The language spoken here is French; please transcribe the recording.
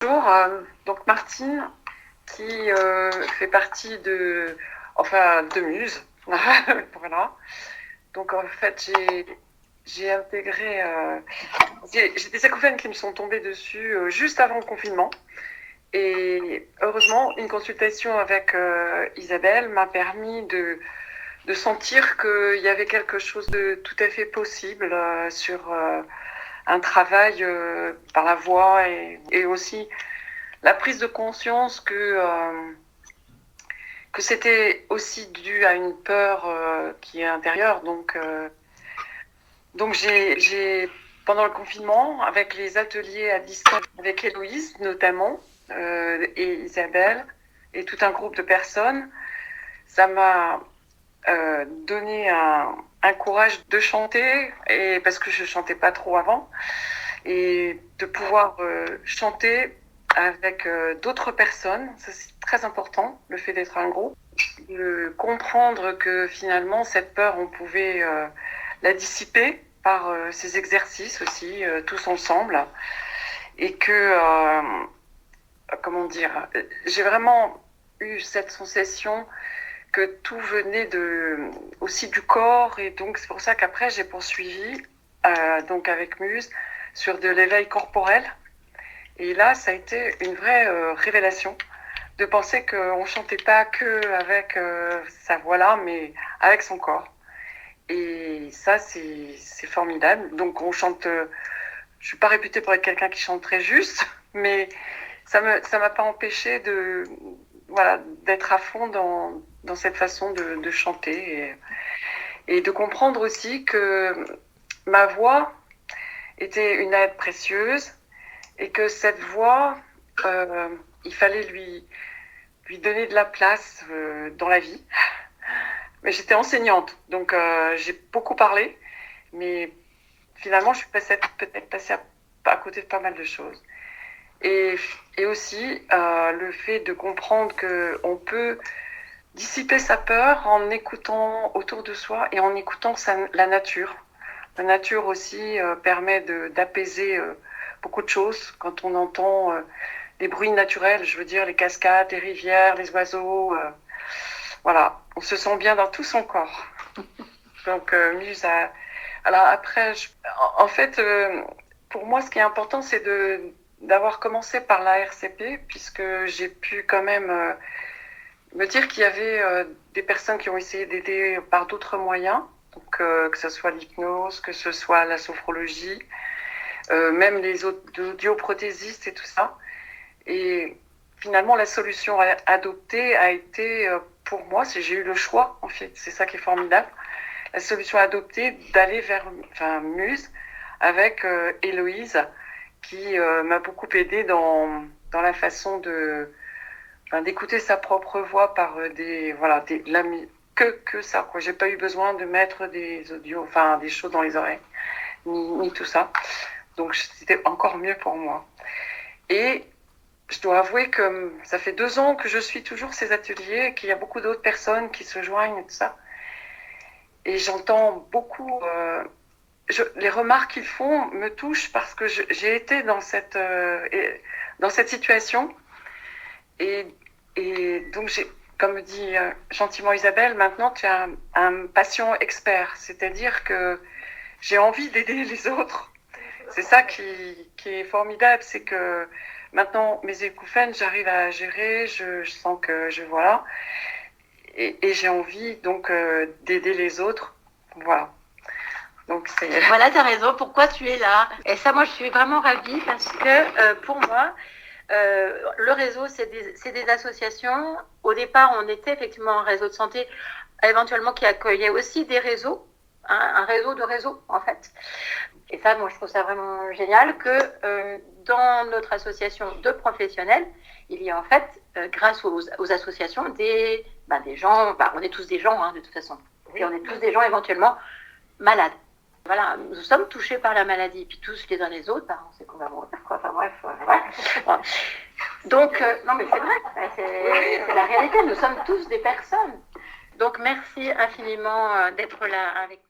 Bonjour, donc Martine, qui fait partie de Muse. Voilà. Donc en fait, j'ai intégré. J'ai des acouphènes qui me sont tombés dessus juste avant le confinement. Et heureusement, une consultation avec Isabelle m'a permis de sentir qu'il y avait quelque chose de tout à fait possible sur un travail par la voix et aussi la prise de conscience que c'était aussi dû à une peur qui est intérieure. Donc pendant le confinement, avec les ateliers à distance, avec Héloïse notamment, et Isabelle, et tout un groupe de personnes, ça m'a donné un courage de chanter, et parce que je chantais pas trop avant, et de pouvoir chanter avec d'autres personnes. Ça, c'est très important, le fait d'être un groupe. De comprendre que finalement, cette peur, on pouvait la dissiper par ces exercices aussi, tous ensemble. Et que, comment dire, j'ai vraiment eu cette sensation que tout venait aussi du corps. Et donc, c'est pour ça qu'après, j'ai poursuivi donc avec Muse sur de l'éveil corporel. Et là, ça a été une vraie révélation de penser qu'on ne chantait pas que avec sa voix-là, mais avec son corps. Et ça, c'est formidable. Donc, on chante. Je ne suis pas réputée pour être quelqu'un qui chante très juste, mais ça m'a pas empêché d'être à fond dans cette façon de chanter et de comprendre aussi que ma voix était une aide précieuse et que cette voix, il fallait lui donner de la place dans la vie. Mais j'étais enseignante, donc j'ai beaucoup parlé, mais finalement, je suis peut-être passée à côté de pas mal de choses. Et aussi le fait de comprendre qu'on peut dissiper sa peur en écoutant autour de soi et en écoutant la nature. La nature aussi permet d'apaiser beaucoup de choses quand on entend les bruits naturels, je veux dire les cascades, les rivières, les oiseaux. Voilà, on se sent bien dans tout son corps. Donc Muse a... Alors après, en fait, pour moi, ce qui est important, c'est d'avoir commencé par la RCP, puisque j'ai pu quand même me dire qu'il y avait des personnes qui ont essayé d'aider par d'autres moyens, donc que ce soit l'hypnose, que ce soit la sophrologie, même les audioprothésistes et tout ça. Et finalement, la solution adoptée a été, pour moi, j'ai eu le choix, en fait, c'est ça qui est formidable, la solution adoptée d'aller vers Muse avec Héloïse, qui m'a beaucoup aidée dans la façon d'écouter sa propre voix par que ça, quoi. J'ai pas eu besoin de mettre des audios, des choses dans les oreilles, ni tout ça. Donc c'était encore mieux pour moi. Et je dois avouer que ça fait 2 ans que je suis toujours ces ateliers et qu'il y a beaucoup d'autres personnes qui se joignent et tout ça. Et j'entends beaucoup... les remarques qu'ils font me touchent parce que j'ai été dans cette situation. Et donc, comme dit gentiment Isabelle, maintenant tu as un patient expert. C'est-à-dire que j'ai envie d'aider les autres. C'est ça qui est formidable, c'est que maintenant, mes acouphènes, j'arrive à gérer, je sens que voilà. Et j'ai envie donc d'aider les autres. Voilà. Donc voilà, tu as raison. Pourquoi tu es là? Et ça, moi, je suis vraiment ravie parce que pour moi, le réseau, c'est des associations. Au départ, on était effectivement un réseau de santé, éventuellement qui accueillait aussi des réseaux, un réseau de réseaux, en fait. Et ça, moi, je trouve ça vraiment génial que dans notre association de professionnels, il y a en fait, grâce aux associations, des gens, on est tous des gens, hein, de toute façon. Oui. Et on est tous des gens éventuellement malades. Voilà, nous sommes touchés par la maladie, puis tous les uns les autres, on sait qu'on va mourir, quoi. Enfin bref, voilà. Donc, non mais c'est vrai, c'est la réalité, nous sommes tous des personnes. Donc merci infiniment d'être là avec nous.